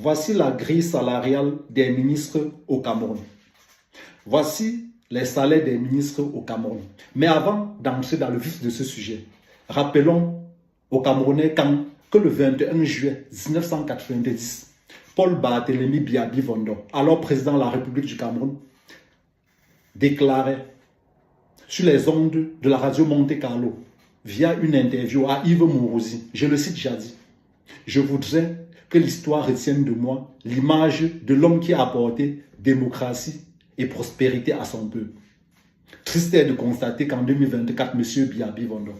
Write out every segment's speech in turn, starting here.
Voici la grille salariale des ministres au Cameroun. Voici les salaires des ministres au Cameroun. Mais avant d'entrer dans le vif de ce sujet, rappelons aux Camerounais que le 21 juillet 1990, Paul Barthélémy Biabi Vondo, alors président de la République du Cameroun, déclarait sur les ondes de la radio Monte Carlo, via une interview à Yves Mourouzi, je le cite Jadi, je voudrais que l'histoire retienne de moi l'image de l'homme qui a apporté démocratie et prospérité à son peuple. Triste est de constater qu'en 2024, M. Biabi Vondo,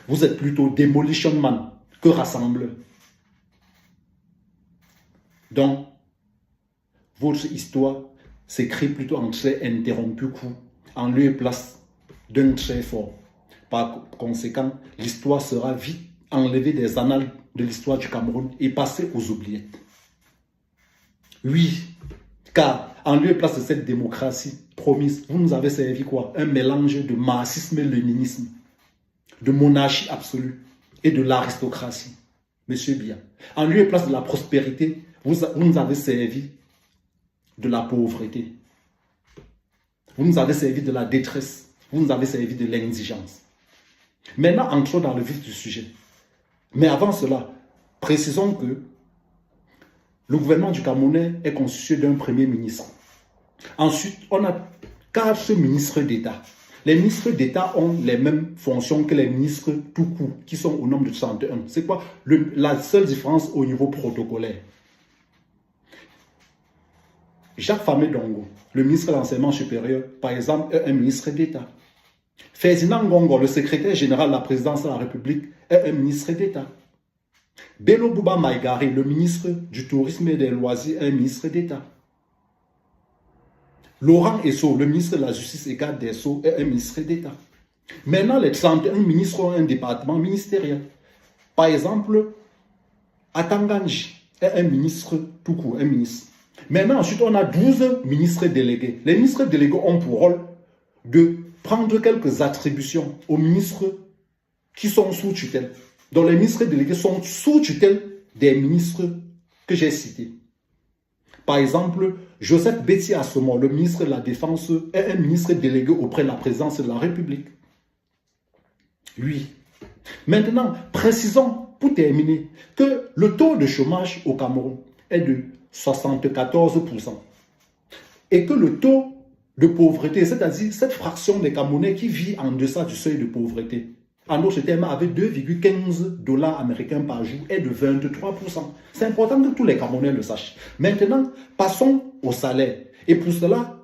vous êtes plutôt demolition man que rassembleur. Donc, votre histoire s'écrit plutôt en trait interrompu court, en lieu et place d'un trait fort. Par conséquent, l'histoire sera vite enlevée des annales de l'histoire du Cameroun et passée aux oubliettes. Oui, car en lieu et place de cette démocratie promise, vous nous avez servi quoi? Un mélange de marxisme et léninisme, de monarchie absolue et de l'aristocratie. Monsieur Bia, en lieu et place de la prospérité, vous nous avez servi de la pauvreté. Vous nous avez servi de la détresse. Vous nous avez servi de l'indigence. Maintenant, entrons dans le vif du sujet. Mais avant cela, précisons que le gouvernement du Cameroun est constitué d'un premier ministre. Ensuite, on a 4 ministres d'État. Les ministres d'État ont les mêmes fonctions que les ministres tout court, qui sont au nombre de 31. C'est quoi la seule différence au niveau protocolaire? Jacques Famé Dongo, le ministre de l'Enseignement supérieur, par exemple, est un ministre d'État. Ferdinand Ngongo, le secrétaire général de la présidence de la République, est un ministre d'État. Bello Bouba Maïgari, le ministre du Tourisme et des Loisirs, est un ministre d'État. Laurent Esso, le ministre de la Justice et garde des Sceaux, est un ministre d'État. Maintenant, les 31 ministres ont un département ministériel. Par exemple, Atanganji est un ministre tout court, un ministre. Maintenant, ensuite, on a 12 ministres délégués. Les ministres délégués ont pour rôle de prendre quelques attributions aux ministres qui sont sous tutelle. Donc, les ministres délégués sont sous tutelle des ministres que j'ai cités. Par exemple, Joseph Betty Assomo, le ministre de la Défense, est un ministre délégué auprès de la présidence de la République. Oui. Maintenant, précisons pour terminer que le taux de chômage au Cameroun est de 74%. Et que le taux de pauvreté, c'est-à-dire cette fraction des Camerounais qui vit en deçà du seuil de pauvreté, en d'autres termes, avec 2,15 $ américains par jour, est de 23%. C'est important que tous les Camerounais le sachent. Maintenant, passons au salaire. Et pour cela,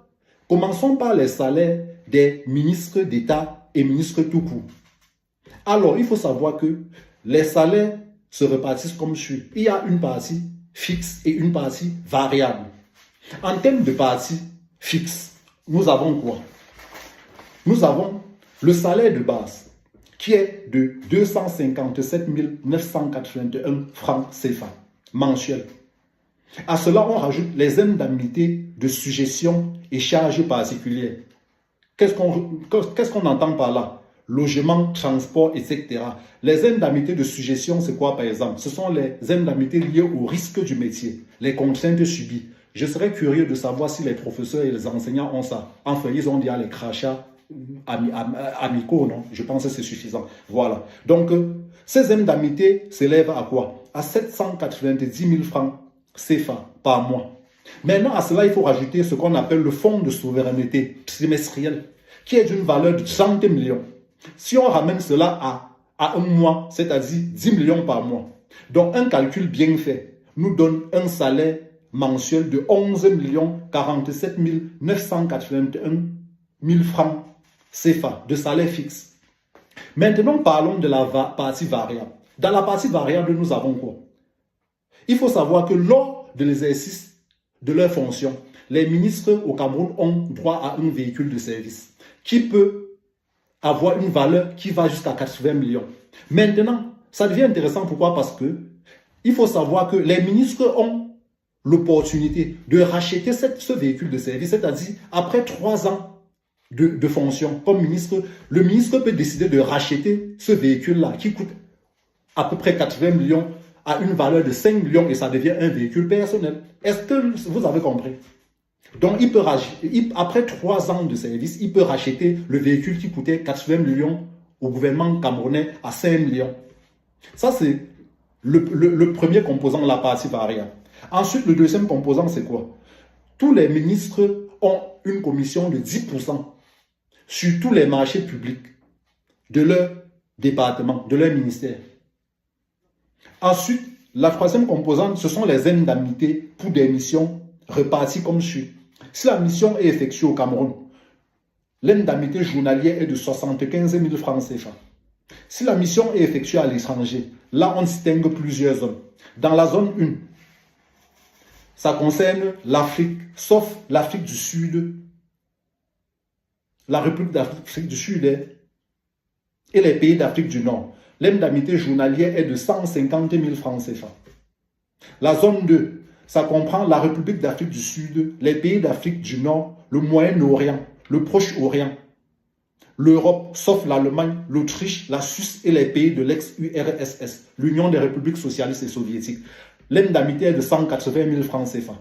commençons par les salaires des ministres d'État et ministres tout court. Alors, il faut savoir que les salaires se répartissent comme suit. Il y a une partie fixe et une partie variable. En termes de partie fixe, nous avons quoi? Nous avons le salaire de base qui est de 257 981 francs CFA mensuels. À cela, on rajoute les indemnités de sujétion et charges particulières. Qu'est-ce qu'on entend par là? Logement, transport, etc. Les indemnités de sujétion, c'est quoi par exemple? Ce sont les indemnités liées au risque du métier, les contraintes subies. Je serais curieux de savoir si les professeurs et les enseignants ont ça. Enfin, ils ont dit les crachats amicaux, non? Je pense que c'est suffisant. Voilà. Donc, ces indemnités s'élèvent à quoi? À 790 000 francs CFA par mois. Maintenant, à cela, il faut rajouter ce qu'on appelle le fonds de souveraineté trimestriel, qui est d'une valeur de 30 millions. Si on ramène cela à un mois, c'est-à-dire 10 millions par mois, donc un calcul bien fait nous donne un salaire mensuel de 11 47 981 000 francs CFA de salaire fixe. Maintenant, parlons de la partie variable. Dans la partie variable, nous avons quoi? Il faut savoir que lors de l'exercice de leurs fonctions, les ministres au Cameroun ont droit à un véhicule de service qui peut avoir une valeur qui va jusqu'à 80 millions. Maintenant, ça devient intéressant. Pourquoi? Parce que il faut savoir que les ministres ont l'opportunité de racheter ce véhicule de service, c'est-à-dire après 3 ans de fonction comme ministre, le ministre peut décider de racheter ce véhicule-là qui coûte à peu près 80 millions à une valeur de 5 millions et ça devient un véhicule personnel. Est-ce que vous avez compris? Donc, il peut après 3 ans de service, il peut racheter le véhicule qui coûtait 80 millions au gouvernement camerounais à 5 millions. Ça, c'est le premier composant, la partie variable. Ensuite, le deuxième composant, c'est quoi? Tous les ministres ont une commission de 10% sur tous les marchés publics de leur département, de leur ministère. Ensuite, la troisième composante, ce sont les indemnités pour des missions reparties comme suit. Si la mission est effectuée au Cameroun, l'indemnité journalière est de 75 000 francs CFA. Si la mission est effectuée à l'étranger, là on distingue plusieurs zones. Dans la zone 1, ça concerne l'Afrique, sauf l'Afrique du Sud, la République d'Afrique du Sud et les pays d'Afrique du Nord. L'indemnité journalière est de 150 000 francs CFA. La zone 2, ça comprend la République d'Afrique du Sud, les pays d'Afrique du Nord, le Moyen-Orient, le Proche-Orient, l'Europe, sauf l'Allemagne, l'Autriche, la Suisse et les pays de l'ex-URSS, l'Union des républiques socialistes et soviétiques. L'indemnité est de 180 000 francs CFA.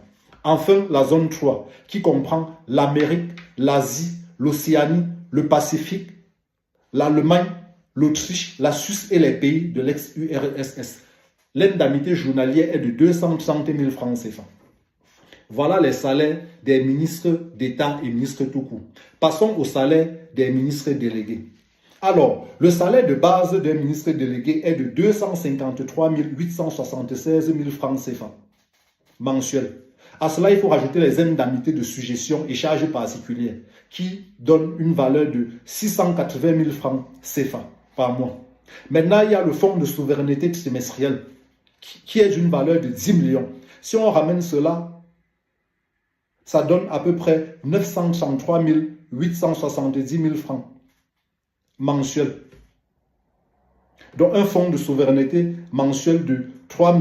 Enfin, la zone 3, qui comprend l'Amérique, l'Asie, l'Océanie, le Pacifique, l'Allemagne, l'Autriche, la Suisse et les pays de l'ex-URSS. L'indemnité journalière est de 230 000 francs CFA. Voilà les salaires des ministres d'État et ministres tout court. Passons au salaire des ministres délégués. Alors, le salaire de base d'un ministre délégué est de 253 876 000 francs CFA mensuels. À cela, il faut rajouter les indemnités de suggestion et charges particulières qui donnent une valeur de 680 000 francs CFA par mois. Maintenant, il y a le fonds de souveraineté trimestrielle qui est d'une valeur de 10 millions. Si on ramène cela, ça donne à peu près 933 870 000 francs mensuels. Donc un fonds de souveraineté mensuel de 3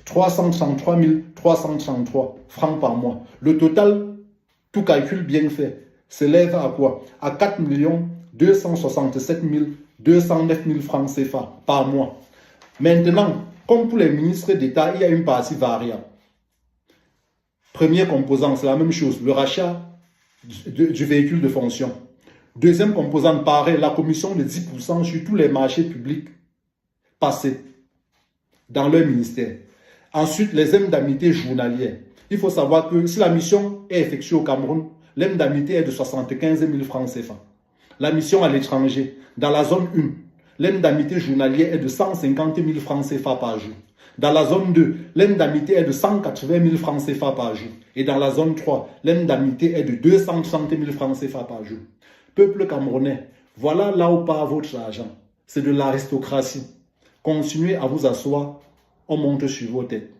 333 333 francs par mois. Le total, tout calcul bien fait, s'élève à quoi? À 4 267 209 000 francs CFA par mois. Maintenant, comme pour les ministres d'État, il y a une partie variable. Premier composant, c'est la même chose, le rachat du véhicule de fonction. Deuxième composante, pareil, la commission de 10% sur tous les marchés publics passés dans leur ministère. Ensuite, les indemnités journalières. Il faut savoir que si la mission est effectuée au Cameroun, l'indemnité est de 75 000 francs CFA. La mission à l'étranger, dans la zone 1, l'indemnité journalière est de 150 000 francs CFA par jour. Dans la zone 2, l'indemnité est de 180 000 francs CFA par jour. Et dans la zone 3, l'indemnité est de 230 000 francs CFA par jour. Peuple camerounais, voilà là où part votre argent. C'est de l'aristocratie. Continuez à vous asseoir, on monte sur vos têtes.